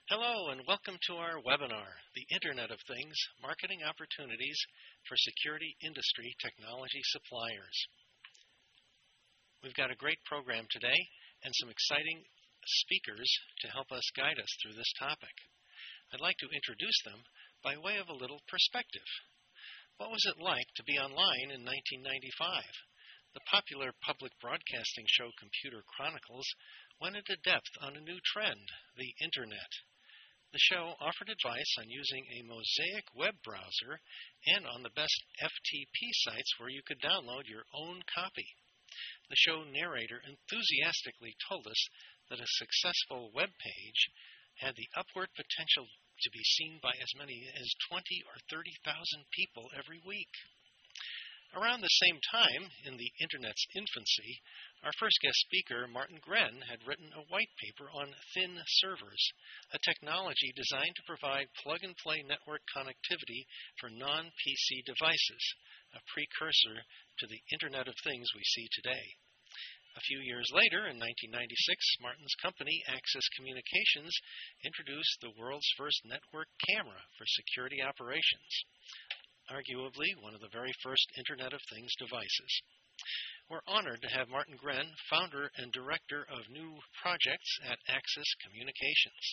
Hello and welcome to our webinar, The Internet of Things, Marketing Opportunities for Security Industry Technology Suppliers. We've got a great program today and some exciting speakers to help us guide us through this topic. I'd like to introduce them by way of a little perspective. What was it like to be online in 1995? The popular public broadcasting show Computer Chronicles went into depth on a new trend, the Internet. The show offered advice on using a Mosaic web browser and on the best FTP sites where you could download your own copy. The show narrator enthusiastically told us that a successful web page had the upward potential to be seen by as many as 20 or 30,000 people every week. Around the same time, in the Internet's infancy, our first guest speaker, Martin Gren, had written a white paper on thin servers, a technology designed to provide plug-and-play network connectivity for non-PC devices, a precursor to the Internet of Things we see today. A few years later, in 1996, Martin's company, Axis Communications, introduced the world's first network camera for security operations, arguably one of the very first Internet of Things devices. We're honored to have Martin Gren, founder and director of new projects at Axis Communications.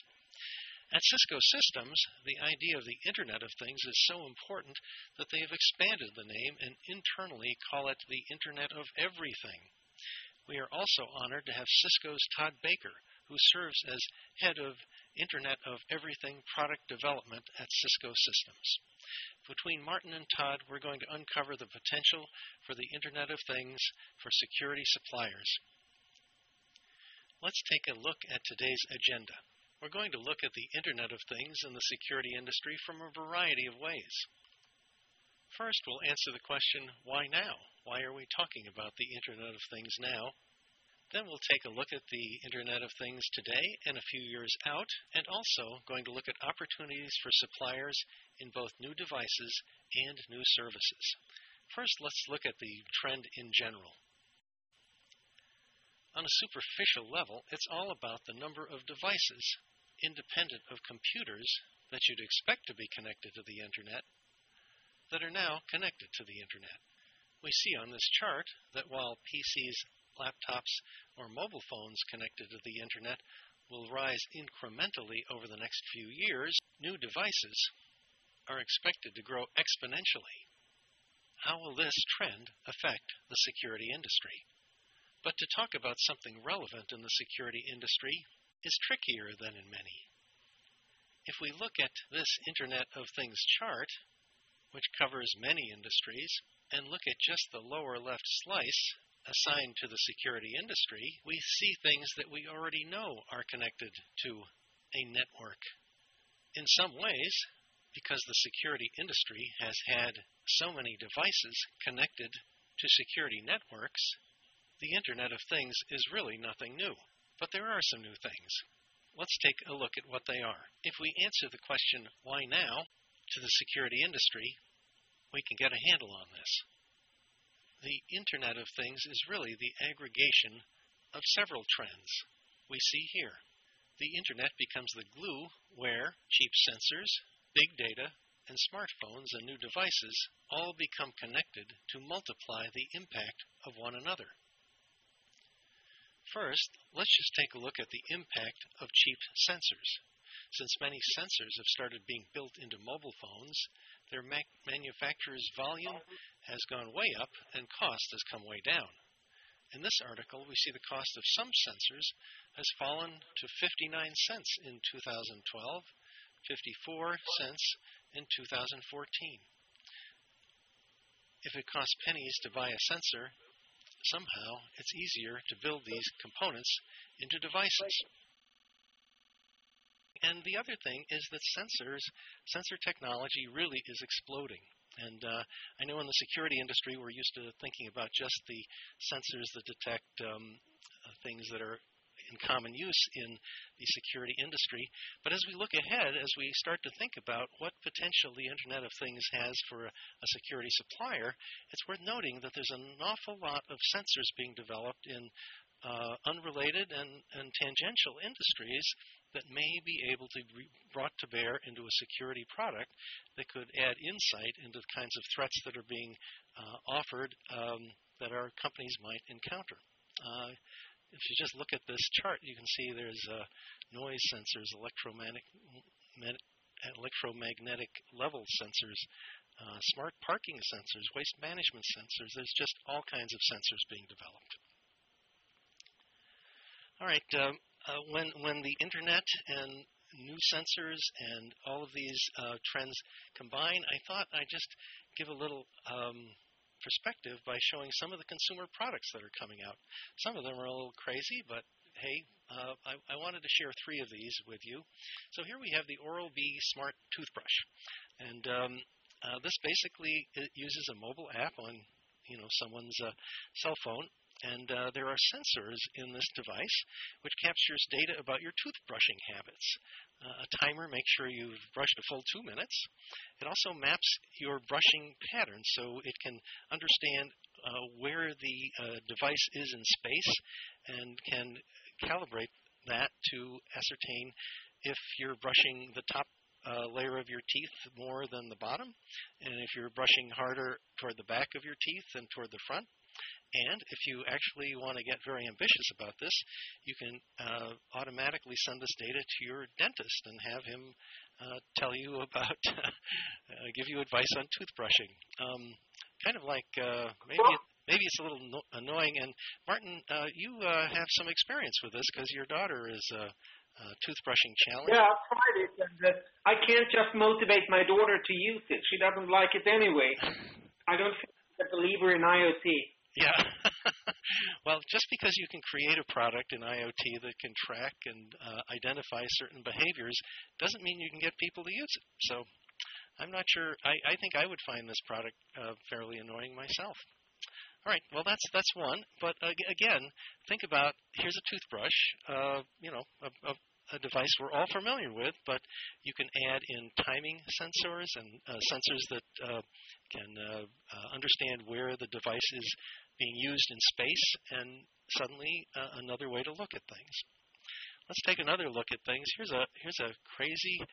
At Cisco Systems, the idea of the Internet of Things is so important that they have expanded the name and internally call it the Internet of Everything. We are also honored to have Cisco's Todd Baker, who serves as head of Internet of Everything product development at Cisco Systems. Between Martin and Todd, we're going to uncover the potential for the Internet of Things for security suppliers. Let's take a look at today's agenda. We're going to look at the Internet of Things in the security industry from a variety of ways. First, we'll answer the question, why now? Why are we talking about the Internet of Things now? Then we'll take a look at the Internet of Things today and a few years out, and also going to look at opportunities for suppliers in both new devices and new services. First, let's look at the trend in general. On a superficial level, it's all about the number of devices, independent of computers, that you'd expect to be connected to the Internet, that are now connected to the Internet. We see on this chart that while PCs, laptops, or mobile phones connected to the Internet will rise incrementally over the next few years, new devices are expected to grow exponentially. How will this trend affect the security industry? But to talk about something relevant in the security industry is trickier than in many. If we look at this Internet of Things chart, which covers many industries, and look at just the lower left slice assigned to the security industry, we see things that we already know are connected to a network. In some ways, because the security industry has had so many devices connected to security networks, the Internet of Things is really nothing new. But there are some new things. Let's take a look at what they are. If we answer the question, why now, to the security industry, we can get a handle on this. The Internet of Things is really the aggregation of several trends we see here. The Internet becomes the glue where cheap sensors, big data, and smartphones and new devices all become connected to multiply the impact of one another. First, let's just take a look at the impact of cheap sensors. Since many sensors have started being built into mobile phones, their manufacturer's volume has gone way up and cost has come way down. In this article, we see the cost of some sensors has fallen to 59 cents in 2012, 54 cents in 2014. If it costs pennies to buy a sensor, somehow it's easier to build these components into devices. And the other thing is that sensor technology really is exploding. And I know in the security industry we're used to thinking about just the sensors that detect things that are in common use in the security industry. But as we look ahead, as we start to think about what potential the Internet of Things has for a security supplier, it's worth noting that there's an awful lot of sensors being developed in unrelated and tangential industries that may be able to be brought to bear into a security product that could add insight into the kinds of threats that are being offered that our companies might encounter. If you just look at this chart, you can see there's noise sensors, electromagnetic level sensors, smart parking sensors, waste management sensors. There's just all kinds of sensors being developed. All right, when the internet and new sensors and all of these trends combine, I thought I'd just give a little perspective by showing some of the consumer products that are coming out. Some of them are a little crazy, but hey, I wanted to share 3 of these with you. So here we have the Oral-B Smart Toothbrush, and this basically uses a mobile app on someone's cell phone, and there are sensors in this device which captures data about your toothbrushing habits. A timer makes sure you've brushed a full 2 minutes. It also maps your brushing pattern so it can understand where the device is in space and can calibrate that to ascertain if you're brushing the top layer of your teeth more than the bottom, and if you're brushing harder toward the back of your teeth than toward the front. And if you actually want to get very ambitious about this, you can automatically send this data to your dentist and have him tell you about, give you advice on toothbrushing. Kind of like maybe it's a little annoying. And Martin, you have some experience with this because your daughter is toothbrushing challenge. Yeah, I've tried it, and I can't just motivate my daughter to use it. She doesn't like it anyway. I don't think I'm a believer in IoT. Yeah. Well, just because you can create a product in IoT that can track and identify certain behaviors doesn't mean you can get people to use it. So I'm not sure. I think I would find this product fairly annoying myself. All right, well, that's one. But again, think about, here's a toothbrush, a device we're all familiar with, but you can add in timing sensors and sensors that can understand where the device is being used in space, and suddenly another way to look at things. Let's take another look at things. Here's a crazy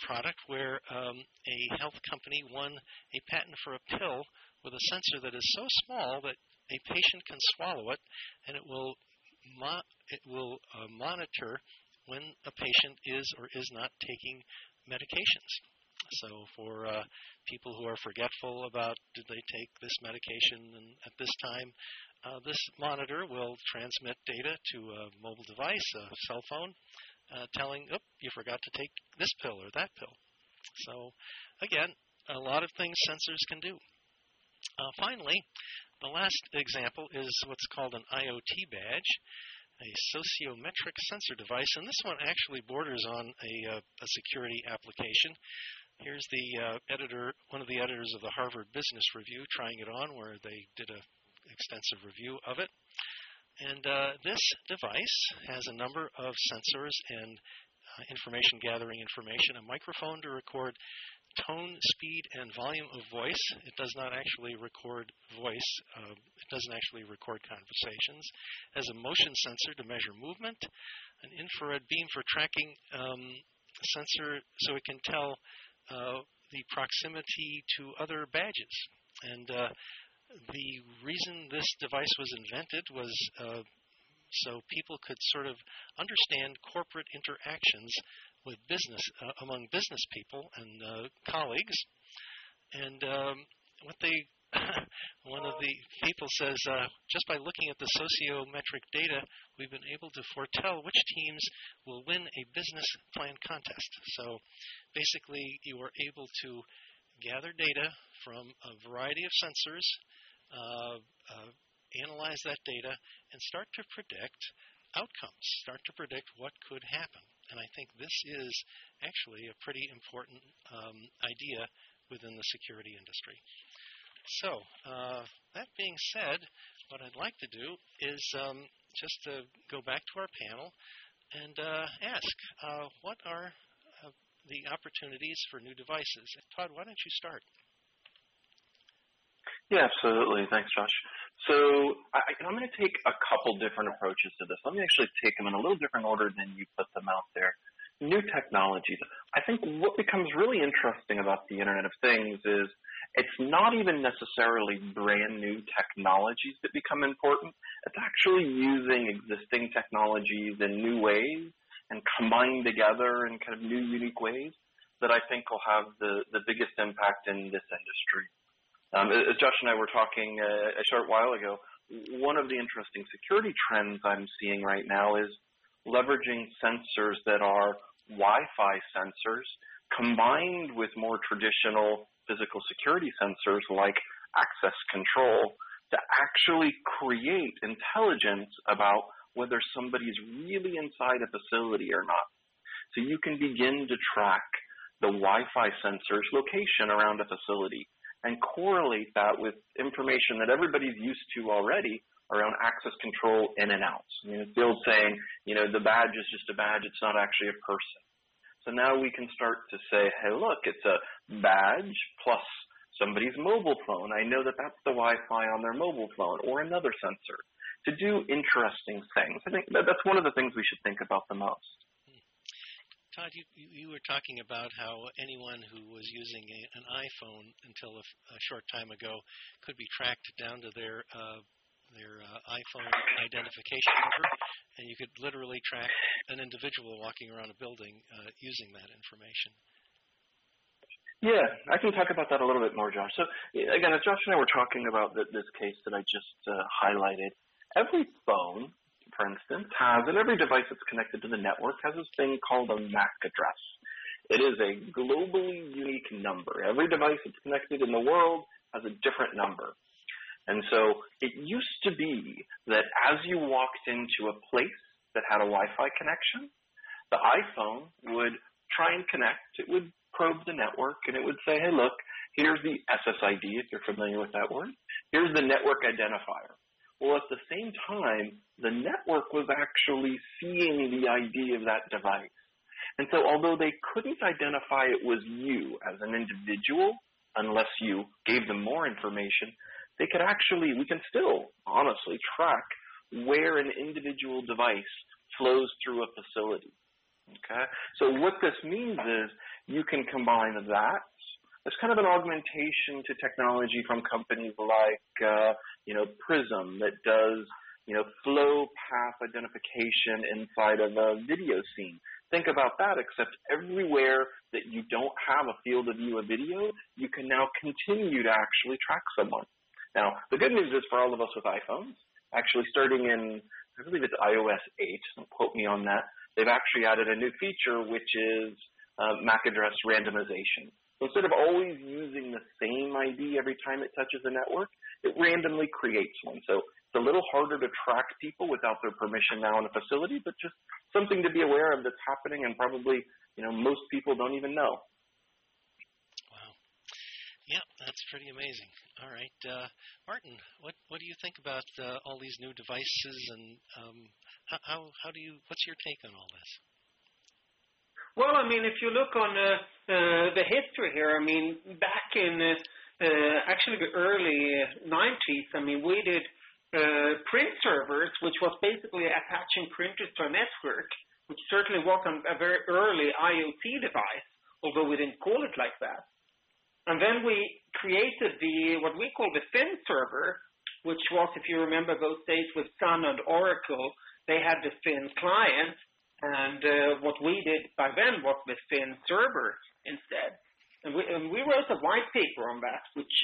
product where a health company won a patent for a pill with a sensor that is so small that a patient can swallow it, and it will monitor when a patient is or is not taking medications. So for people who are forgetful about did they take this medication and at this time, this monitor will transmit data to a mobile device, a cell phone, telling, you forgot to take this pill or that pill. So again, a lot of things sensors can do. Finally, the last example is what's called an IoT badge, a sociometric sensor device, and this one actually borders on a security application. Here's the one of the editors of the Harvard Business Review trying it on, where they did an extensive review of it. And this device has a number of sensors and information gathering information, a microphone to record tone, speed, and volume of voice. It does not actually record voice. It doesn't actually record conversations. It has a motion sensor to measure movement, an infrared beam for tracking sensor so it can tell the proximity to other badges. And the reason this device was invented was so people could sort of understand corporate interactions with business, among business people and colleagues. And one of the people says, just by looking at the sociometric data, we've been able to foretell which teams will win a business plan contest. So basically, you are able to gather data from a variety of sensors, analyze that data, and start to predict outcomes, start to predict what could happen. And I think this is actually a pretty important idea within the security industry. So that being said, what I'd like to do is just to go back to our panel and ask, what are the opportunities for new devices? Todd, why don't you start? Yeah, absolutely. Thanks, Josh. So I'm going to take a couple different approaches to this. Let me actually take them in a little different order than you put them out there. New technologies. I think what becomes really interesting about the Internet of Things is it's not even necessarily brand new technologies that become important. It's actually using existing technologies in new ways and combined together in kind of new, unique ways that I think will have the biggest impact in this industry. As Josh and I were talking a short while ago, one of the interesting security trends I'm seeing right now is leveraging sensors that are Wi-Fi sensors combined with more traditional physical security sensors like access control to actually create intelligence about whether somebody's really inside a facility or not. So you can begin to track the Wi-Fi sensor's location around a facility and correlate that with information that everybody's used to already around access control in and out. I mean, it's the old saying, the badge is just a badge, it's not actually a person. So now we can start to say, hey, look, it's a badge plus somebody's mobile phone. I know that that's the Wi-Fi on their mobile phone or another sensor to do interesting things. I think that's one of the things we should think about the most. Todd, you were talking about how anyone who was using an iPhone until a short time ago could be tracked down to their iPhone identification number, and you could literally track an individual walking around a building using that information. Yeah, I can talk about that a little bit more, Josh. So, again, as Josh and I were talking about this case that I just highlighted, every phone, for instance, and every device that's connected to the network has this thing called a MAC address. It is a globally unique number. Every device that's connected in the world has a different number. And so it used to be that as you walked into a place that had a Wi-Fi connection, the iPhone would try and connect. It would probe the network, and it would say, hey, look, here's the SSID, if you're familiar with that word. Here's the network identifier. Well, at the same time, the network was actually seeing the ID of that device. And so although they couldn't identify it was you as an individual, unless you gave them more information, we can still honestly track where an individual device flows through a facility. Okay? So what this means is you can combine that. It's kind of an augmentation to technology from companies like, Prism that does, flow path identification inside of a video scene. Think about that, except everywhere that you don't have a field of view of video, you can now continue to actually track someone. Now, the good news is for all of us with iPhones, actually starting in, I believe it's iOS 8, don't quote me on that, they've actually added a new feature, which is MAC address randomization. So instead of always using the same ID every time it touches a network, it randomly creates one. So it's a little harder to track people without their permission now in a facility, but just something to be aware of that's happening and probably, most people don't even know. Wow. Yeah, that's pretty amazing. All right. Martin, what do you think about all these new devices, and what's your take on all this? Well, if you look on the history here, back in actually the early 90s, we did print servers, which was basically attaching printers to a network, which certainly wasn't a very early IoT device, although we didn't call it like that. And then we created what we call the thin server, which was, if you remember those days with Sun and Oracle, they had the thin client. And what we did by then was the thin server instead. And we wrote a white paper on that, which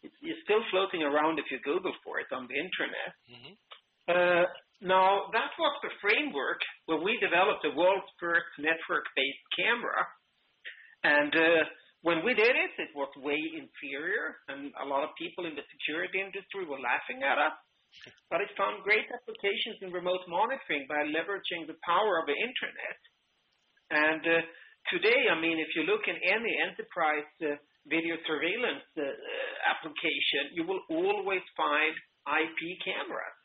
is still floating around if you Google for it on the internet. Mm-hmm. Now, that was the framework where we developed the world's first network-based camera. And when we did it, it was way inferior, and a lot of people in the security industry were laughing at us. But it found great applications in remote monitoring by leveraging the power of the internet. And today, if you look in any enterprise video surveillance application, you will always find IP cameras.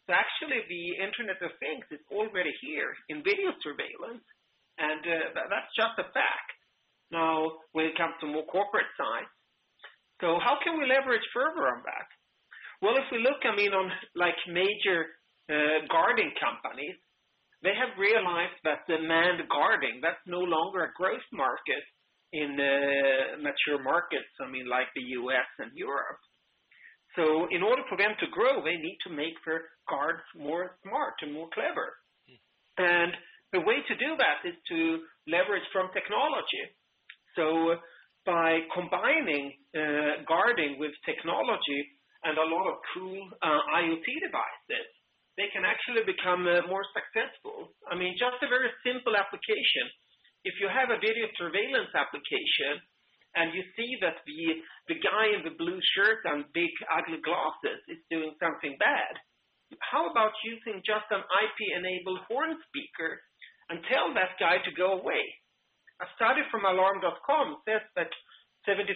So actually, the Internet of Things is already here in video surveillance, and that's just a fact. Now, when it comes to more corporate sites, so how can we leverage further on that? Well, if we look, on like major guarding companies, they have realized that the manned guarding, that's no longer a growth market in mature markets, like the US and Europe. So in order for them to grow, they need to make their guards more smart and more clever. And the way to do that is to leverage from technology. So by combining guarding with technology and a lot of cool IoT devices, they can actually become more successful. Just a very simple application. If you have a video surveillance application and you see that the guy in the blue shirt and big ugly glasses is doing something bad, how about using just an IP-enabled horn speaker and tell that guy to go away? A study from alarm.com says that 74%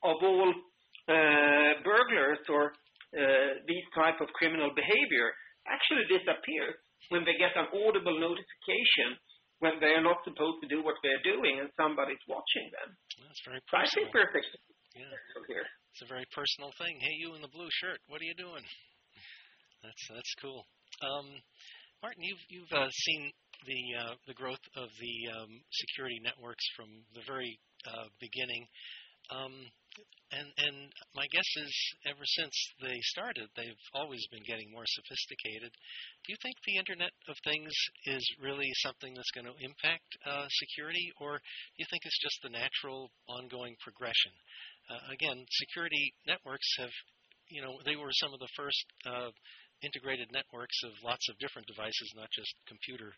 of all burglars or these type of criminal behavior actually disappears when they get an audible notification when they are not supposed to do what they're doing and somebody's watching them. That's very personal. So I think we're here. It's a very personal thing. Hey, you in the blue shirt, what are you doing? That's cool. Martin, you've seen the growth of the security networks from the very beginning. And my guess is ever since they started, they've always been getting more sophisticated. Do you think the Internet of Things is really something that's going to impact security, or do you think it's just the natural ongoing progression? Again, security networks have, they were some of the first integrated networks of lots of different devices, not just computer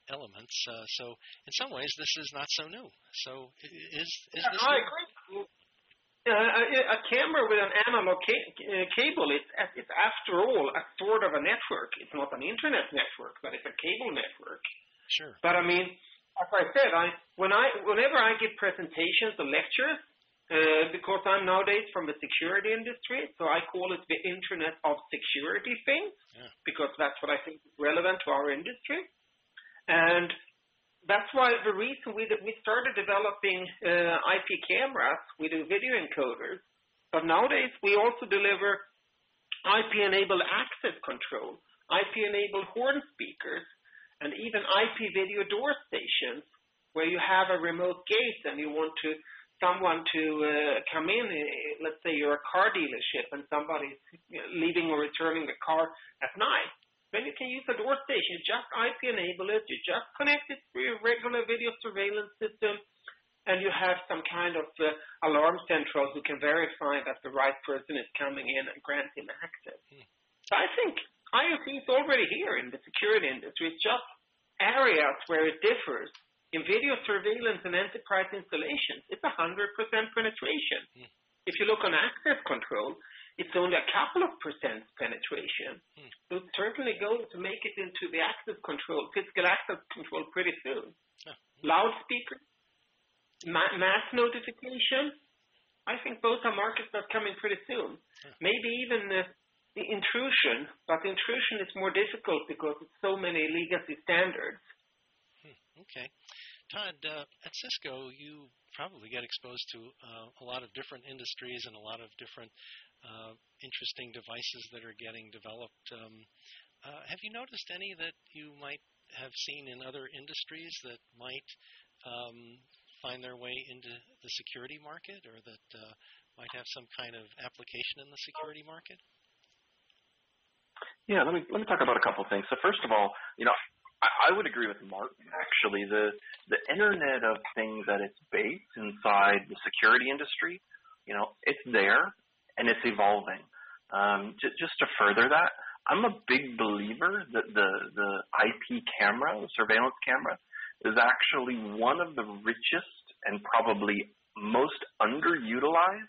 elements. So in some ways, this is not so new. So is this new? I agree. A camera with an analog cable, it's after all a sort of a network. It's not an internet network, but it's a cable network. Sure. But as I said, whenever I give presentations or lectures, because I'm nowadays from the security industry, so I call it the Internet of Security things, because that's what I think is relevant to our industry. And that's why the reason we started developing IP cameras, we do video encoders, but nowadays we also deliver IP-enabled access control, IP-enabled horn speakers, and even IP video door stations, where you have a remote gate and you want someone to come in. Let's say you're a car dealership and somebody's leaving or returning the car at night. Then you can use a door station. You just IP enable it. You just connect it through your regular video surveillance system, and you have some kind of alarm central who can verify that the right person is coming in and grant him access. So I think IoT is already here in the security industry. It's just areas where it differs. In video surveillance and enterprise installations, it's 100% penetration. If you look on access control, it's only a couple of percent penetration. So it's certainly going to make it into the access control, physical access control pretty soon. Loudspeaker, mass notification, I think both are markets that are coming pretty soon. Maybe even the intrusion, but intrusion is more difficult because it's so many legacy standards. Okay. Todd, at Cisco, you probably get exposed to a lot of different industries and a lot of different interesting devices that are getting developed. Have you noticed any that you might have seen in other industries that might find their way into the security market, or that might have some kind of application in the security market? Yeah, let me talk about a couple of things. So first of all, I would agree with Martin, actually. The Internet of Things at its base inside the security industry, it's there and it's evolving. Just to further that, I'm a big believer that the IP camera, the surveillance camera, is actually one of the richest and probably most underutilized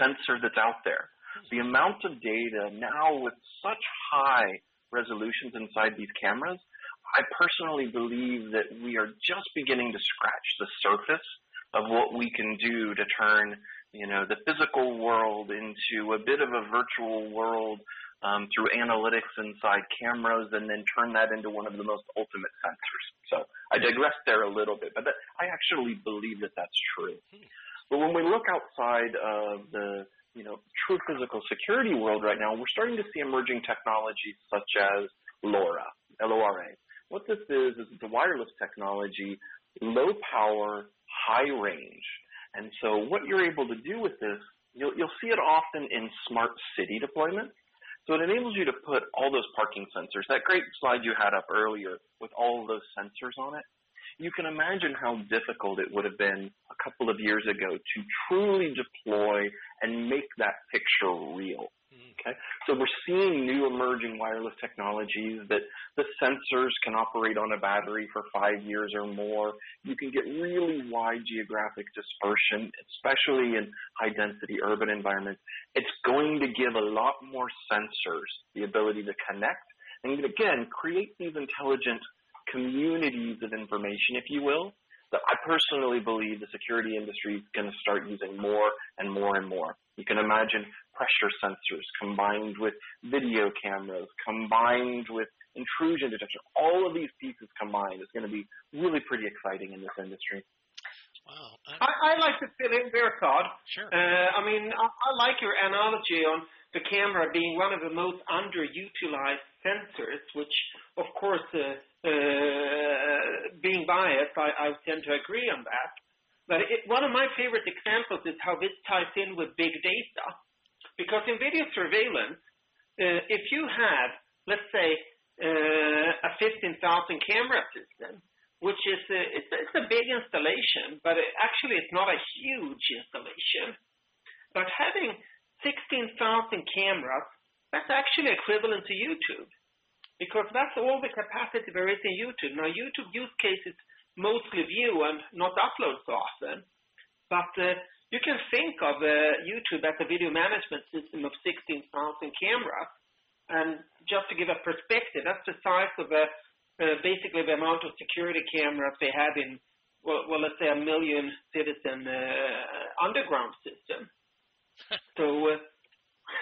sensor that's out there. The amount of data now with such high resolutions inside these cameras, I personally believe that we are just beginning to scratch the surface of what we can do to turn, the physical world into a bit of a virtual world through analytics inside cameras, and then turn that into one of the most ultimate sensors. So I digress there a little bit, but I actually believe that that's true. But when we look outside of the true physical security world right now, we're starting to see emerging technologies such as LoRa, L-O-R-A. What this is it's a wireless technology, low power, high range. And so what you're able to do with this, you'll see it often in smart city deployment. So it enables you to put all those parking sensors, that great slide you had up earlier with all of those sensors on it. You can imagine how difficult it would have been a couple of years ago to truly deploy and make that picture real. Okay? So we're seeing new emerging wireless technologies that the sensors can operate on a battery for 5 years or more. You can get really wide geographic dispersion, especially in high-density urban environments. It's going to give a lot more sensors the ability to connect and, again, create these intelligent communities of information, if you will, that I personally believe the security industry is going to start using more and more and more. You can imagine pressure sensors combined with video cameras, combined with intrusion detection. All of these pieces combined is going to be really pretty exciting in this industry. Wow. I like to fill in there, Todd. Sure. I like your analogy on the camera being one of the most underutilized sensors, which, of course, being biased, I tend to agree on that. But one of my favorite examples is how this ties in with big data. Because in video surveillance, if you have, let's say, a 15,000 camera system, which is it's a big installation, but actually it's not a huge installation. But having 16,000 cameras, that's actually equivalent to YouTube, because that's all the capacity there is in YouTube. Now, YouTube use cases mostly view and not upload so often, but you can think of YouTube as a video management system of 16,000 cameras. And just to give a perspective, that's the size of basically the amount of security cameras they have in, well let's say 1 million citizen underground system. So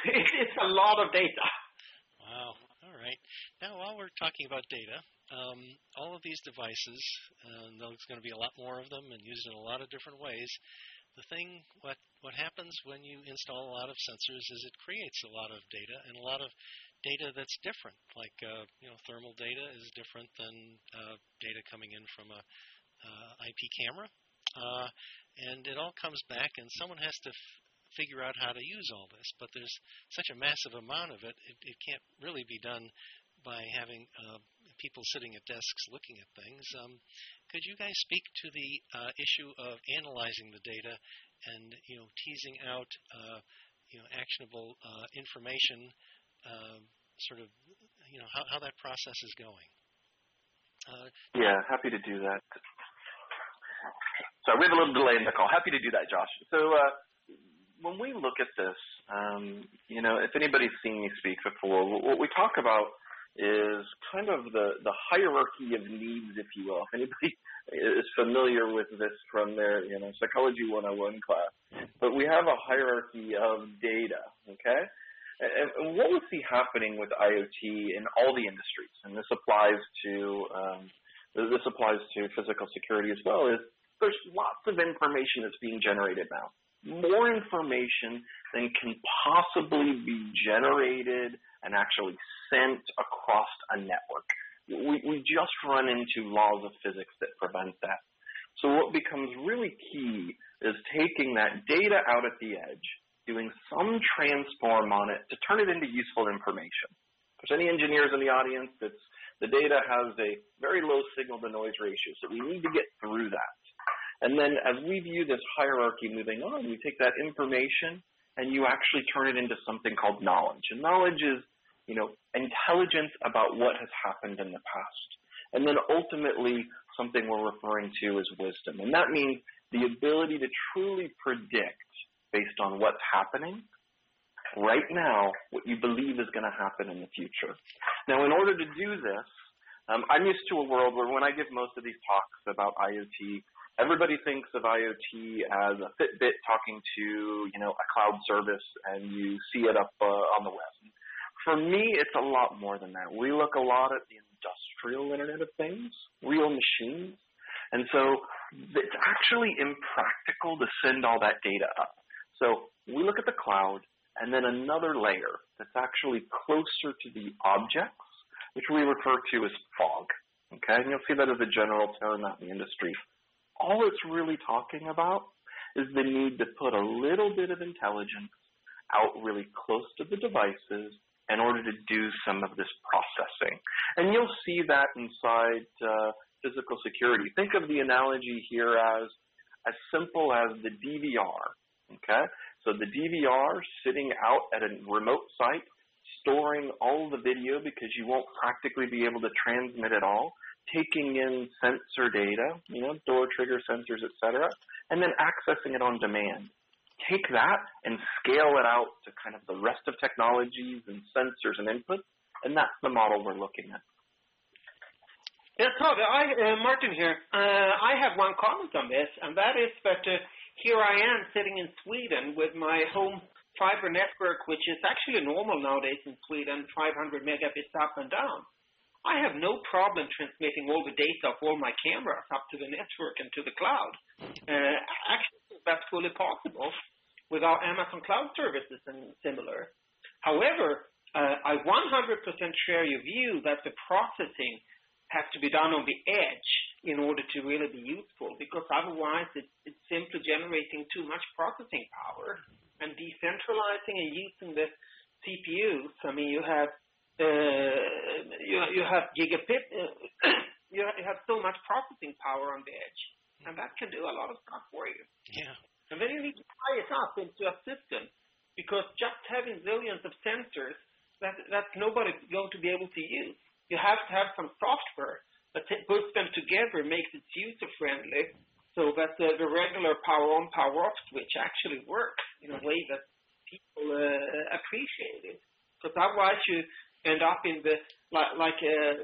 it's a lot of data. Wow. All right. Now, while we're talking about data, all of these devices, there's going to be a lot more of them and used in a lot of different ways. What happens when you install a lot of sensors is it creates a lot of data, and a lot of data that's different. Like thermal data is different than data coming in from a IP camera, and it all comes back, and someone has to figure out how to use all this. But there's such a massive amount of it, it can't really be done by having people sitting at desks looking at things. Could you guys speak to the issue of analyzing the data and teasing out actionable information, sort of how that process is going? Yeah, happy to do that. So we have a little delay in the call. Happy to do that, Josh. So when we look at this, if anybody's seen me speak before, what we talk about is kind of the hierarchy of needs, if you will. If anybody is familiar with this from their Psychology 101 class. But we have a hierarchy of data, okay? And what we see happening with IoT in all the industries, and this applies to physical security as well, is there's lots of information that's being generated now. More information than can possibly be generated and actually sent across a network. We just run into laws of physics that prevent that. So what becomes really key is taking that data out at the edge, doing some transform on it to turn it into useful information. If there's any engineers in the audience, the data has a very low signal-to-noise ratio, so we need to get through that. And then as we view this hierarchy moving on, we take that information and you actually turn it into something called knowledge. And knowledge is, intelligence about what has happened in the past. And then ultimately something we're referring to as wisdom. And that means the ability to truly predict based on what's happening right now, what you believe is going to happen in the future. Now, in order to do this, I'm used to a world where when I give most of these talks about IoT, everybody thinks of IoT as a Fitbit talking to, a cloud service, and you see it up on the web. For me, it's a lot more than that. We look a lot at the industrial Internet of Things, real machines, and so it's actually impractical to send all that data up. So we look at the cloud and then another layer that's actually closer to the objects, which we refer to as fog. Okay, and you'll see that as a general term out in the industry. All it's really talking about is the need to put a little bit of intelligence out really close to the devices in order to do some of this processing. And you'll see that inside physical security. Think of the analogy here as simple as the DVR, okay? So the DVR sitting out at a remote site, storing all the video because you won't practically be able to transmit it all, taking in sensor data, door trigger sensors, etc., and then accessing it on demand. Take that and scale it out to kind of the rest of technologies and sensors and inputs, and that's the model we're looking at. Yeah, Todd, Martin here. I have one comment on this, and that is that here I am sitting in Sweden with my home fiber network, which is actually normal nowadays in Sweden, 500 megabits up and down. I have no problem transmitting all the data of all my cameras up to the network and to the cloud. Actually, that's fully possible with our Amazon Cloud Services and similar. However, I 100% share your view that the processing has to be done on the edge in order to really be useful, because otherwise it's simply generating too much processing power and decentralizing and using the CPUs. I mean, you have gigabit, you have so much processing power on the edge, and that can do a lot of stuff for you. Yeah. And then you need to tie it up into a system, because just having zillions of sensors, that's nobody going to be able to use. You have to have some software that puts them together, makes it user-friendly, so that the regular power-on, power-off switch actually works in a way that people appreciate it. Because otherwise you end up in the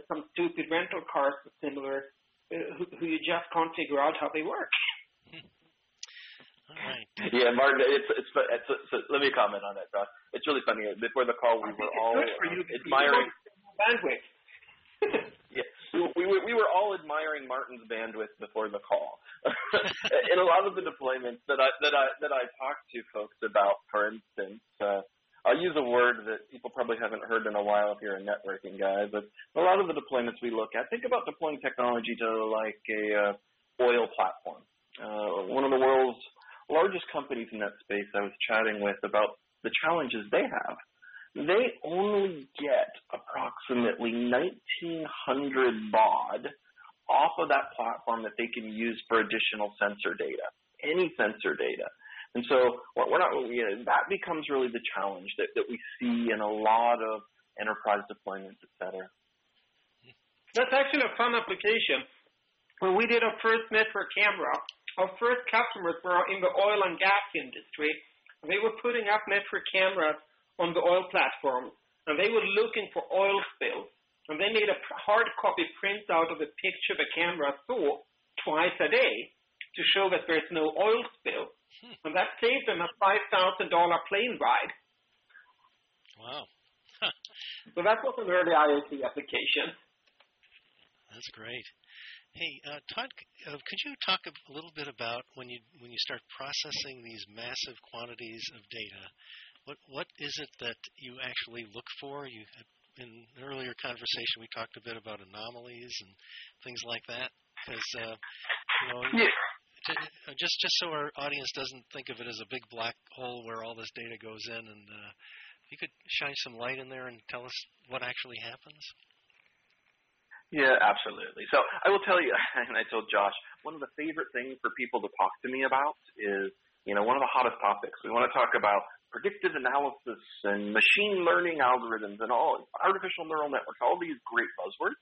some stupid rental cars or similar who you just can't figure out how they work. All right. Yeah, Martin, so let me comment on that, Josh. It's really funny. Before the call, we were all admiring bandwidth. Yeah, we were all admiring Martin's bandwidth before the call. In a lot of the deployments that I talked to folks about, for instance, I'll use a word that people probably haven't heard in a while if you're a networking guy, but a lot of the deployments we look at, think about deploying technology to like a oil platform. One of the world's largest companies in that space I was chatting with about the challenges they have. They only get approximately 1,900 baud off of that platform that they can use for additional sensor data, any sensor data. And so that becomes really the challenge that we see in a lot of enterprise deployments, et cetera. That's actually a fun application. When we did our first network camera, our first customers were in the oil and gas industry. They were putting up network cameras on the oil platform, and they were looking for oil spills. And they made a hard copy printout of a picture the camera saw twice a day to show that there's no oil spill. And that saved them a $5,000 plane ride. Wow. So that was an early IoT application. That's great. Hey, Todd, could you talk a little bit about when you start processing these massive quantities of data, what is it that you actually look for? In an earlier conversation, we talked a bit about anomalies and things like that, because just so our audience doesn't think of it as a big black hole where all this data goes in, and you could shine some light in there and tell us what actually happens. Yeah, absolutely. So I will tell you, and I told Josh, one of the favorite things for people to talk to me about is, one of the hottest topics. We want to talk about predictive analysis and machine learning algorithms and all artificial neural networks, all these great buzzwords.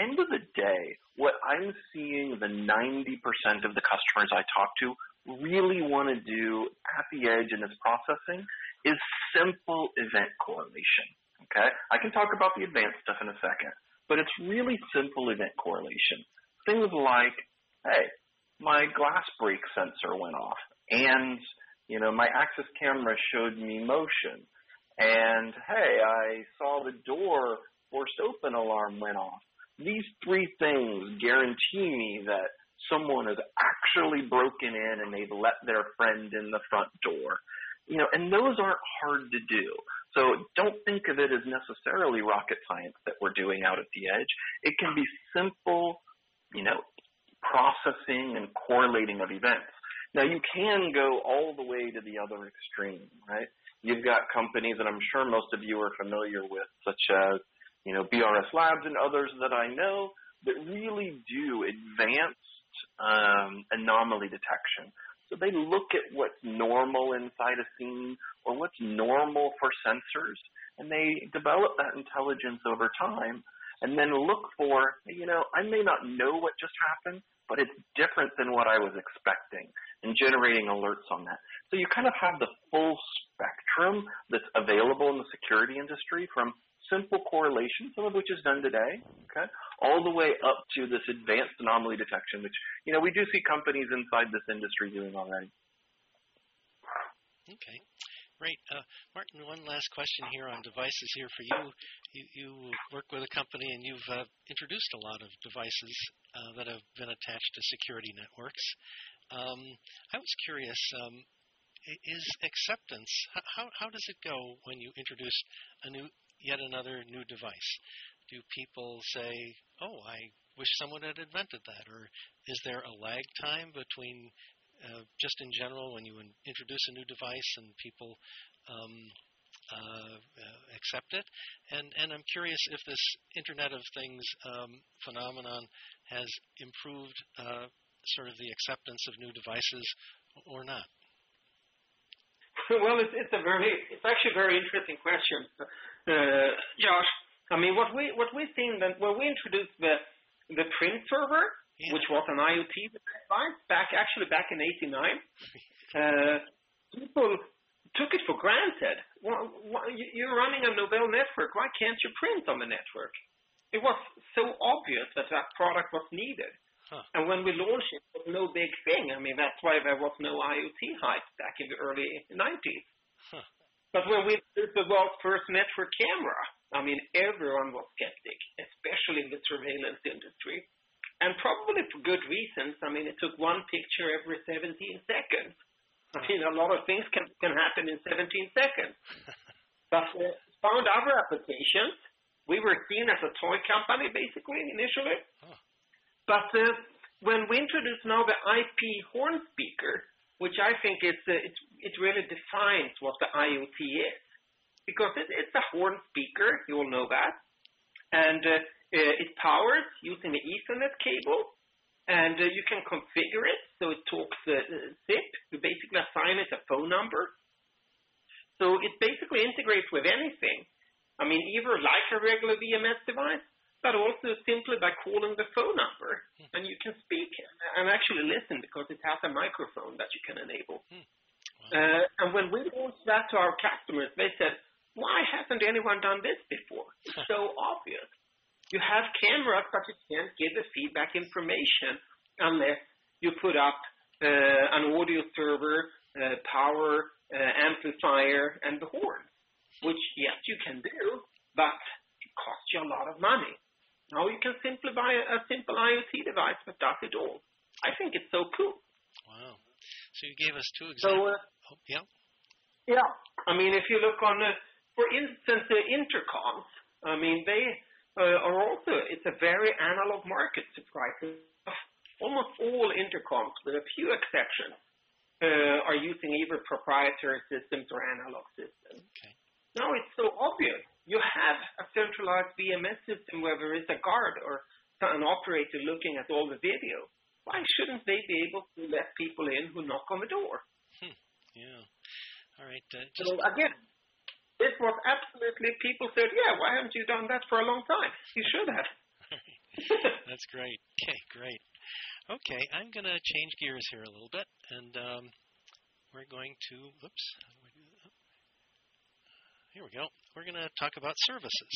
End of the day, what I'm seeing the 90% of the customers I talk to really want to do at the edge in this processing is simple event correlation. Okay? I can talk about the advanced stuff in a second, but it's really simple event correlation. Things like, hey, my glass break sensor went off, and my access camera showed me motion, and hey, I saw the door forced open alarm went off. These three things guarantee me that someone has actually broken in and they've let their friend in the front door. And those aren't hard to do. So don't think of it as necessarily rocket science that we're doing out at the edge. It can be simple, processing and correlating of events. Now, you can go all the way to the other extreme, right? You've got companies that I'm sure most of you are familiar with, such as, BRS Labs and others that I know that really do advanced anomaly detection. So they look at what's normal inside a scene or what's normal for sensors, and they develop that intelligence over time and then look for, I may not know what just happened, but it's different than what I was expecting, and generating alerts on that. So you kind of have the full spectrum that's available in the security industry, from simple correlation, some of which is done today, okay, all the way up to this advanced anomaly detection, which, we do see companies inside this industry doing already. Okay, great. Martin, one last question here on devices here for you. You work with a company and you've introduced a lot of devices that have been attached to security networks. I was curious, is acceptance, how does it go when you introduce yet another new device? Do people say, oh, I wish someone had invented that? Or is there a lag time between just in general when you introduce a new device and people accept it? And I'm curious if this Internet of Things phenomenon has improved sort of the acceptance of new devices or not. Well, it's actually a very interesting question, Josh. I mean, what we've seen that when we introduced the print server, which was an IoT device back in '89, people took it for granted. Well, you're running a Novell network. Why can't you print on the network? It was so obvious that product was needed. Huh. And when we launched it, it was no big thing. I mean, that's why there was no IoT hype back in the early 90s. Huh. But when we did the world's first network camera, I mean, everyone was skeptic, especially in the surveillance industry. And probably for good reasons. I mean, it took one picture every 17 seconds. I mean, a lot of things can happen in 17 seconds. But found other applications. We were seen as a toy company, basically, initially. Huh. But when we introduce now the IP horn speaker, which I think it really defines what the IoT is, because it's a horn speaker, you all know that, and it powers using the Ethernet cable, and you can configure it so it talks SIP. You basically assign it a phone number, so it basically integrates with anything. I mean, either like a regular VMS device, but also simply by calling the phone number, and you can speak and actually listen because it has a microphone that you can enable. Wow. And when we launched that to our customers, they said, why hasn't anyone done this before? It's so obvious. You have cameras, but you can't give the feedback information unless you put up an audio server, power, amplifier, and the horn, which, yes, you can do, but it costs you a lot of money. Now you can simply buy a simple IoT device that does it all. I think it's so cool. Wow. So you gave us two examples. Yeah. Yeah. I mean, if you look on, for instance, the intercoms, I mean, they are also, it's a very analog market, surprisingly. Almost all intercoms, with a few exceptions, are using either proprietary systems or analog systems. Okay. Now it's so obvious. You have a centralized VMS system where there is a guard or an operator looking at all the video. Why shouldn't they be able to let people in who knock on the door? Yeah. All right. So again, this was absolutely, people said, yeah, why haven't you done that for a long time? You should have. That's great. Okay, great. Okay, I'm going to change gears here a little bit, and we're going to, here we go. We're going to talk about services,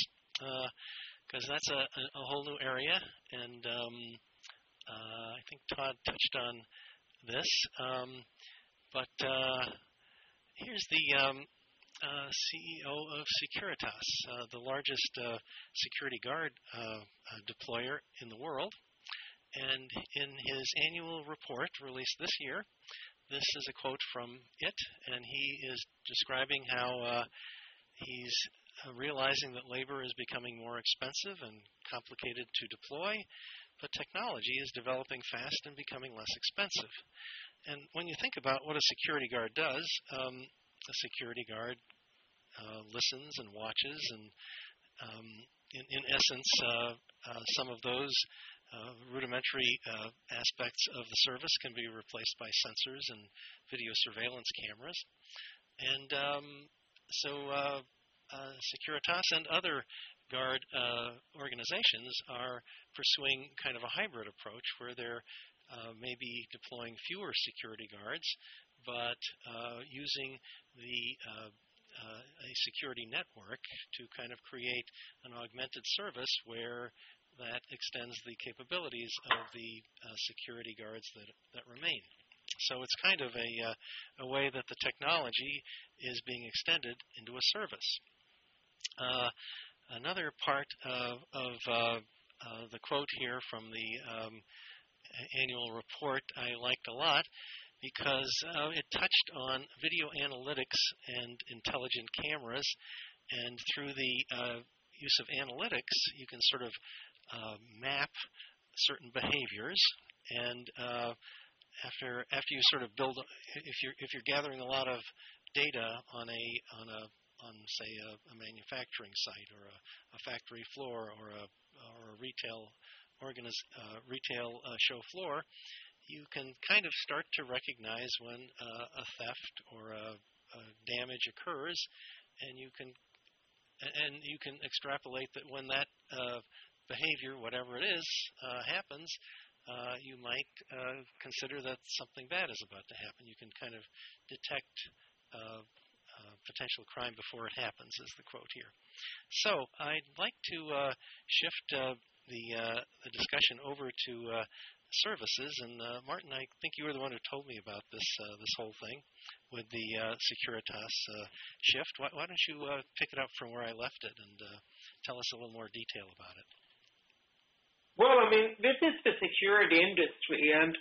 because that's a whole new area, and I think Todd touched on this. But here's the CEO of Securitas, the largest security guard deployer in the world. And in his annual report released this year, this is a quote from it, and he is describing how he's realizing that labor is becoming more expensive and complicated to deploy, but technology is developing fast and becoming less expensive. And when you think about what a security guard does, a security guard listens and watches, and in essence, some of those rudimentary aspects of the service can be replaced by sensors and video surveillance cameras. And so Securitas and other guard organizations are pursuing kind of a hybrid approach where they're maybe deploying fewer security guards, but using a security network to kind of create an augmented service where that extends the capabilities of the security guards that remain. So it's kind of a way that the technology is being extended into a service. Another part of the quote here from the annual report I liked a lot because it touched on video analytics and intelligent cameras, and through the use of analytics, you can sort of map certain behaviors, and after you sort of build, if you're gathering a lot of data on say a manufacturing site or a factory floor or a retail show floor, you can kind of start to recognize when a theft or a damage occurs, and you can extrapolate that when that behavior, whatever it is, happens, you might consider that something bad is about to happen. You can kind of detect potential crime before it happens, is the quote here. So I'd like to shift the discussion over to services, and Martin, I think you were the one who told me about this whole thing with the Securitas shift. Why don't you pick it up from where I left it and tell us a little more detail about it? Well, I mean, this is the security industry, and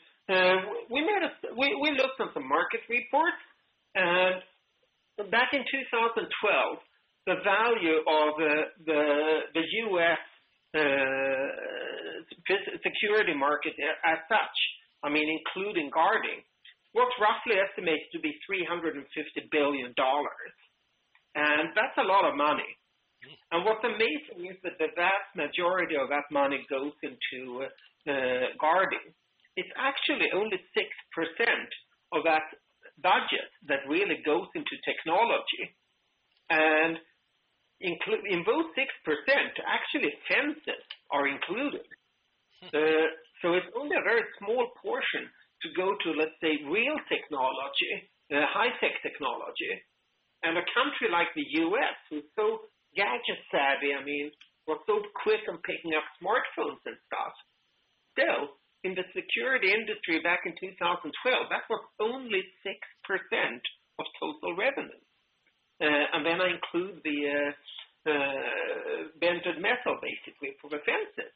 we looked at some market reports, and back in 2012, the value of the U.S. security market as such, I mean, including guarding, was roughly estimated to be $350 billion. And that's a lot of money. And what's amazing is that the vast majority of that money goes into guarding. It's actually only 6% of that budget that really goes into technology. And in those 6%, actually fences are included. So it's only a very small portion to go to, let's say, real technology, high-tech technology. And a country like the U.S., who's so gadget savvy, I mean, was so quick on picking up smartphones and stuff, still, in the security industry back in 2012, that was only 6% of total revenue. And then I include the vented metal, basically, for the fences.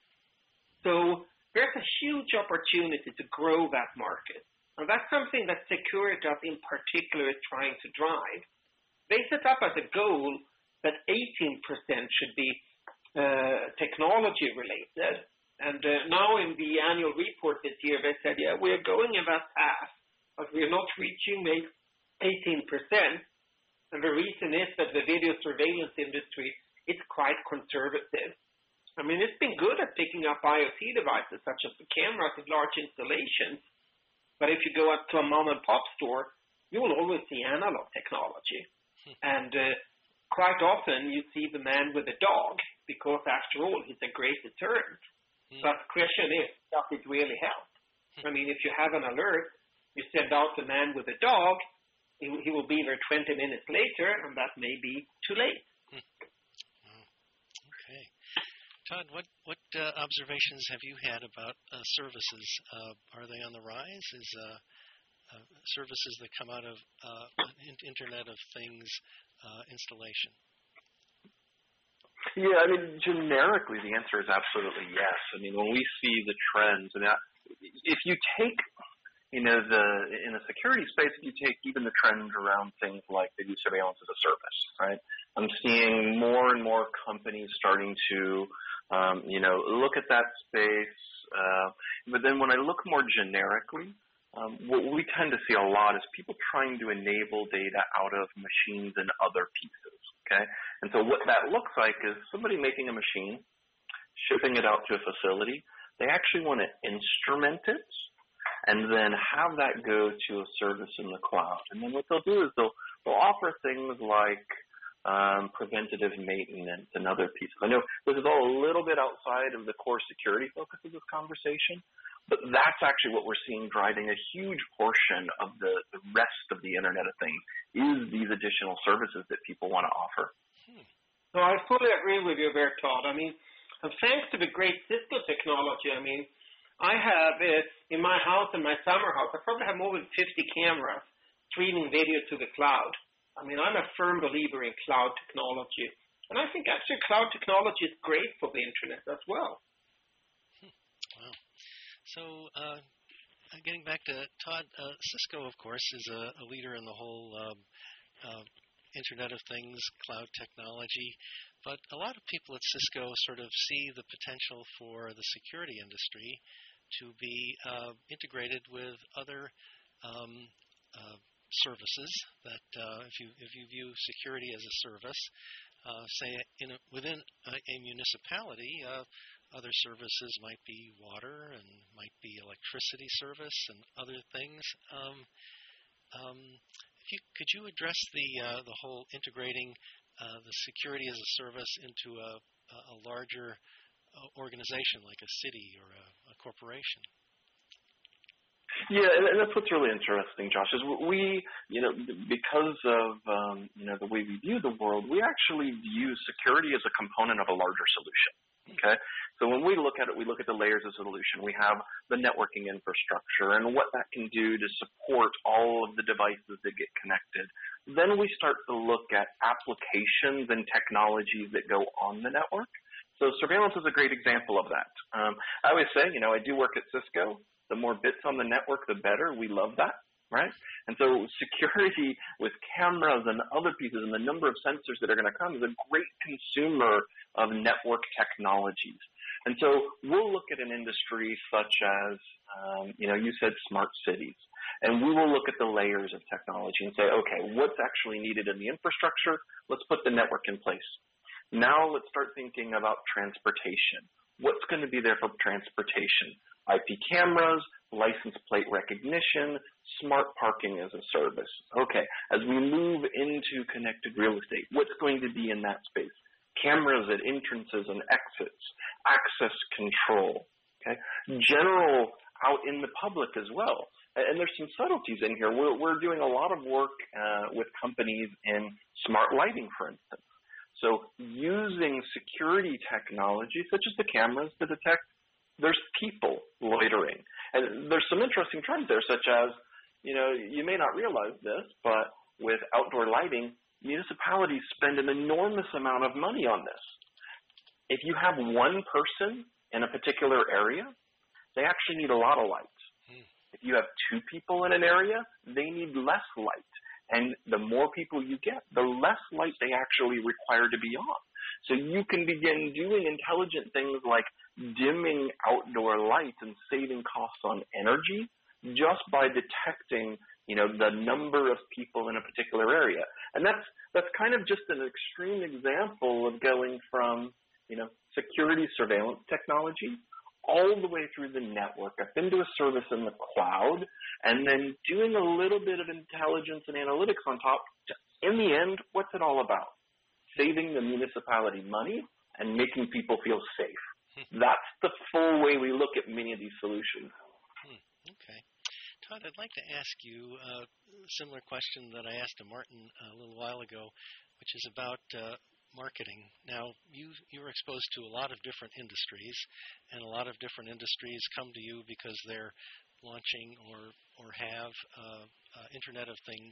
So there's a huge opportunity to grow that market. And that's something that Securitas in particular is trying to drive. They set up as a goal that 18% should be technology related. And now in the annual report this year, they said, yeah, we're going in that path, but we're not reaching 18%. And the reason is that the video surveillance industry is quite conservative. I mean, it's been good at picking up IoT devices, such as the cameras and large installations. But if you go up to a mom-and-pop store, you will always see analog technology. And quite often you see the man with the dog, because after all, he's a great deterrent. But the question is, does it really help? I mean, if you have an alert, you send out the man with the dog, he will be there 20 minutes later, and that may be too late. Okay. Todd, what observations have you had about services? Are they on the rise? Is services that come out of Internet of Things installation? Yeah, I mean, generically, the answer is absolutely yes. I mean, when we see the trends, and if you take in the security space, if you take even the trend around things like they do surveillance as a service, right? I'm seeing more and more companies starting to, look at that space. But then when I look more generically, what we tend to see a lot is people trying to enable data out of machines and other pieces, okay? And so what that looks like is somebody making a machine, shipping it out to a facility. They actually want to instrument it and then have that go to a service in the cloud. And then what they'll do is they'll offer things like preventative maintenance and other pieces. I know this is all a little bit outside of the core security focus of this conversation, but that's actually what we're seeing driving a huge portion of the rest of the Internet of Things is these additional services that people want to offer. No, I fully agree with you there, Todd. I mean, thanks to the great Cisco technology, I mean, I have in my house, in my summer house, I probably have more than 50 cameras streaming video to the cloud. I mean, I'm a firm believer in cloud technology. And I think actually cloud technology is great for the Internet as well. Wow. So getting back to Todd, Cisco, of course, is a leader in the whole Internet of Things, cloud technology. But a lot of people at Cisco sort of see the potential for the security industry to be integrated with other services that if you view security as a service, say within a municipality, other services might be water and might be electricity service and other things. Could you address the whole integrating the security as a service into a larger organization like a city or a corporation? Yeah, and that's what's really interesting, Josh, is we, because of, the way we view the world, we actually view security as a component of a larger solution, okay? So when we look at it, we look at the layers of solution. We have the networking infrastructure and what that can do to support all of the devices that get connected. Then we start to look at applications and technologies that go on the network. So surveillance is a great example of that. I always say, I do work at Cisco. The more bits on the network, the better. We love that, right? And so security with cameras and other pieces and the number of sensors that are going to come is a great consumer of network technologies. And so we'll look at an industry such as, you said smart cities. And we will look at the layers of technology and say, okay, what's actually needed in the infrastructure? Let's put the network in place. Now let's start thinking about transportation. What's going to be there for transportation? IP cameras, license plate recognition, smart parking as a service. Okay, as we move into connected real estate, what's going to be in that space? Cameras at entrances and exits, access control, okay? General out in the public as well. And there's some subtleties in here. We're doing a lot of work with companies in smart lighting, for instance. So using security technology, such as the cameras to detect there's people loitering. And there's some interesting trends there, such as, you may not realize this, but with outdoor lighting, municipalities spend an enormous amount of money on this. If you have one person in a particular area, they actually need a lot of light. If you have two people in an area, they need less light. And the more people you get, the less light they actually require to be on. So you can begin doing intelligent things like dimming outdoor light and saving costs on energy just by detecting, the number of people in a particular area. And that's kind of just an extreme example of going from, security surveillance technology all the way through the network up into a service in the cloud, and then doing a little bit of intelligence and analytics on top. In the end, what's it all about? Saving the municipality money and making people feel safe. That's the full way we look at many of these solutions. Okay. Todd, I'd like to ask you a similar question that I asked to Martin a little while ago, which is about marketing. Now, you were exposed to a lot of different industries, and a lot of different industries come to you because they're launching or have Internet of Things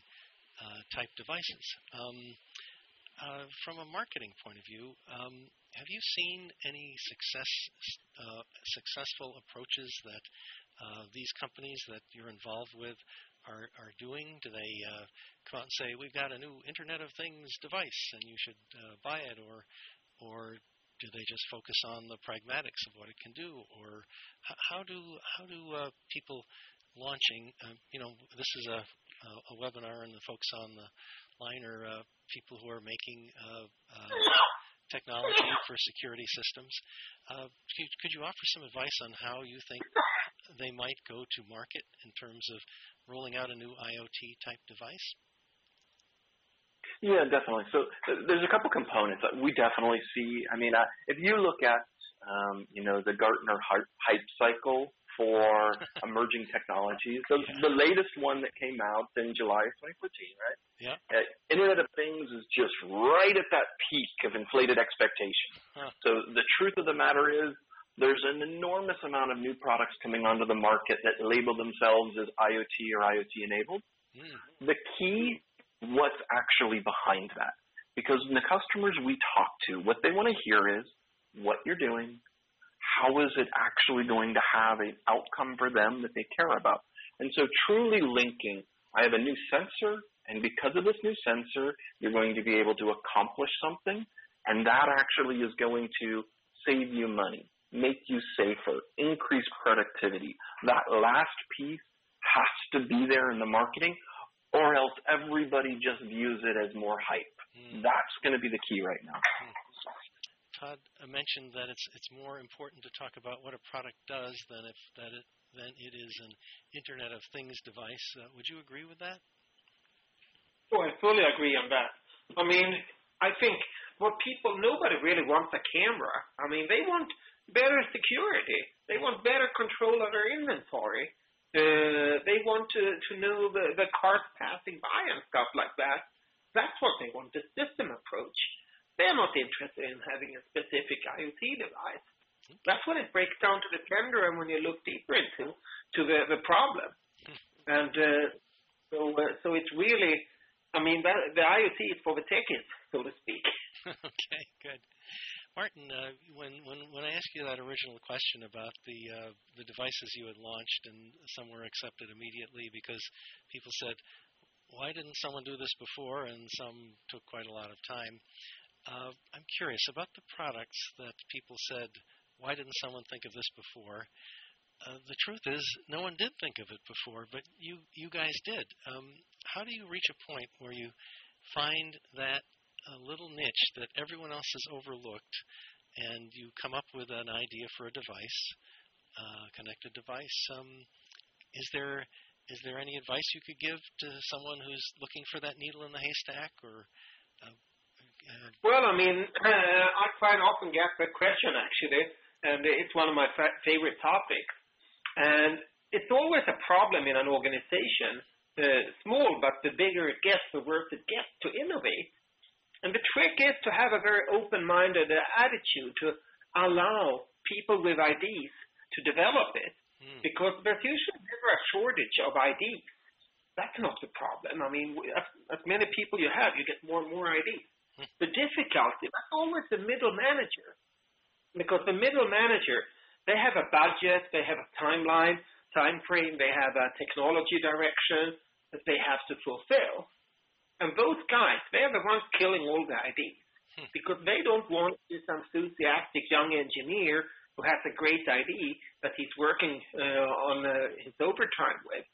type devices. From a marketing point of view, have you seen any successful approaches that these companies that you're involved with are doing? Do they come out and say, we've got a new Internet of Things device and you should buy it, or do they just focus on the pragmatics of what it can do? Or how do people launching, this is a webinar, and the folks on the line are people who are making technology for security systems. Could you offer some advice on how you think they might go to market in terms of rolling out a new IoT type device? Yeah, definitely. So there's a couple components that we definitely see. I mean, if you look at, the Gartner hype cycle for emerging technologies, the latest one that came out in July of 2014, right? Yeah. Internet of Things is just right at that peak of inflated expectation. Huh. So the truth of the matter is there's an enormous amount of new products coming onto the market that label themselves as IoT or IoT enabled. The key, what's actually behind that? Because the customers we talk to, what they want to hear is what you're doing, how is it actually going to have an outcome for them that they care about. And so truly linking, I have a new sensor, and because of this new sensor, you're going to be able to accomplish something, and that actually is going to save you money, make you safer, increase productivity. That last piece has to be there in the marketing, or else everybody just views it as more hype. That's going to be the key right now. Todd mentioned that it's more important to talk about what a product does than it is an Internet of Things device. Would you agree with that? Oh, I fully agree on that. I mean, I think nobody really wants a camera. I mean, they want better security. They want better control of their inventory. They want to know the cars passing by and stuff like that. That's what they want, the system approach. They're not interested in having a specific IoT device. That's when it breaks down to the tender and when you look deeper into the problem. And so it's really, I mean, the IoT is for the techies, so to speak. Okay, good. Martin, when I asked you that original question about the devices you had launched, and some were accepted immediately because people said, why didn't someone do this before? And some took quite a lot of time. I'm curious about the products that people said, why didn't someone think of this before? The truth is, no one did think of it before, but you guys did. How do you reach a point where you find that little niche that everyone else has overlooked, and you come up with an idea for a device, connected device? Is there any advice you could give to someone who's looking for that needle in the haystack, or? Well, I mean, I quite often get that question, actually, and it's one of my favorite topics. And it's always a problem in an organization, small, but the bigger it gets, the worse it gets to innovate. And the trick is to have a very open-minded attitude to allow people with ideas to develop it, because there's usually never a shortage of ideas. That's not the problem. I mean, as many people you have, you get more and more ideas. The difficulty, that's always the middle manager, because the middle manager, they have a budget, they have a time frame, they have a technology direction that they have to fulfill. And those guys, they are the ones killing all the ideas, because they don't want this enthusiastic young engineer who has a great idea that he's working on his overtime with.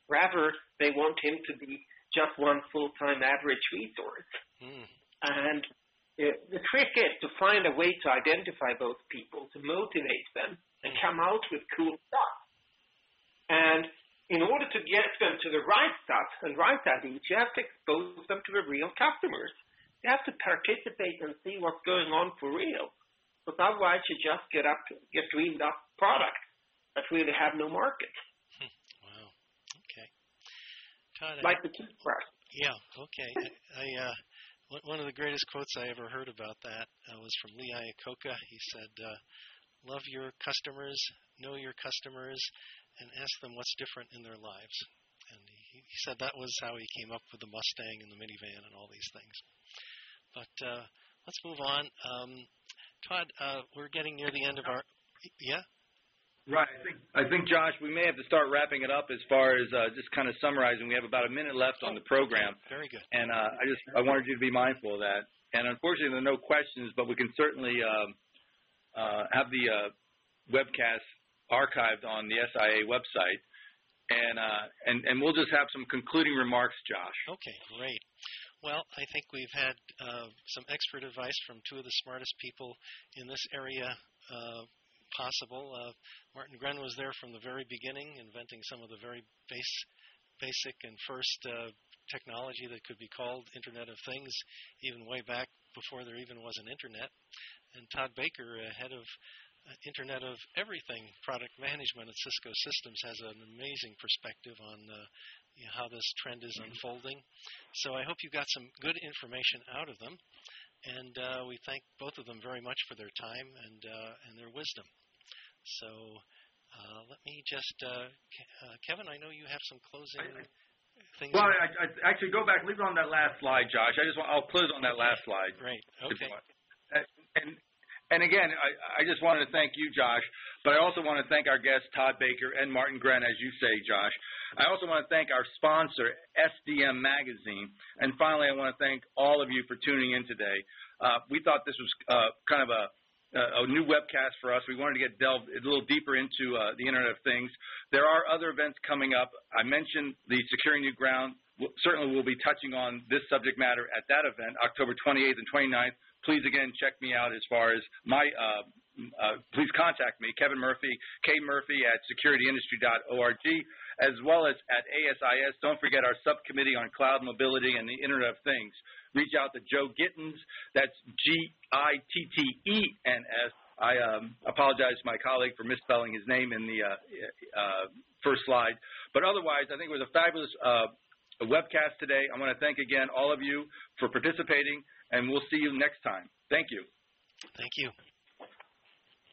Rather, they want him to be just one full-time average resource. And the trick is to find a way to identify those people, to motivate them, and come out with cool stuff. And in order to get them to the right stuff and right ideas, you have to expose them to the real customers. You have to participate and see what's going on for real. Because otherwise you just get dreamed up products that really have no market. Wow. Okay. Todd, like the toothbrush. Yeah, okay. One of the greatest quotes I ever heard about that was from Lee Iacocca. He said, love your customers, know your customers, and ask them what's different in their lives. And he said that was how he came up with the Mustang and the minivan and all these things. But let's move on. Todd, we're getting near the end of our... Yeah? Right. I think, Josh, we may have to start wrapping it up as far as just kind of summarizing. We have about a minute left on the program. Okay. Very good. And I wanted you to be mindful of that. And unfortunately, there are no questions, but we can certainly have the webcast archived on the SIA website. And we'll just have some concluding remarks, Josh. Okay, great. Well, I think we've had some expert advice from two of the smartest people in this area possible. Martin Gren was there from the very beginning, inventing some of the very basic and first technology that could be called Internet of Things, even way back before there even was an Internet. And Todd Baker, head of Internet of Everything product management at Cisco Systems, has an amazing perspective on how this trend is unfolding. So I hope you got some good information out of them. And we thank both of them very much for their time and their wisdom. So let me just, Kevin, I know you have some closing things. Well, I actually go back, leave it on that last slide, Josh. I'll close on that last slide. Great. Okay. And again, I just wanted to thank you, Josh, but I also want to thank our guests, Todd Baker and Martin Gren, as you say, Josh. I also want to thank our sponsor, SDM Magazine. And finally, I want to thank all of you for tuning in today. We thought this was kind of a new webcast for us. We wanted to delve a little deeper into the Internet of Things. There are other events coming up. I mentioned the Securing New Ground. Certainly we'll be touching on this subject matter at that event, October 28th and 29th. Please, again, check me out as far as my please contact me, Kevin Murphy, kmurphy@securityindustry.org, as well as at ASIS. Don't forget our subcommittee on cloud mobility and the Internet of Things. Reach out to Joe Gittens. That's Gittens. I apologize to my colleague for misspelling his name in the first slide. But otherwise, I think it was a fabulous webcast today. I want to thank again all of you for participating, and we'll see you next time. Thank you. Thank you.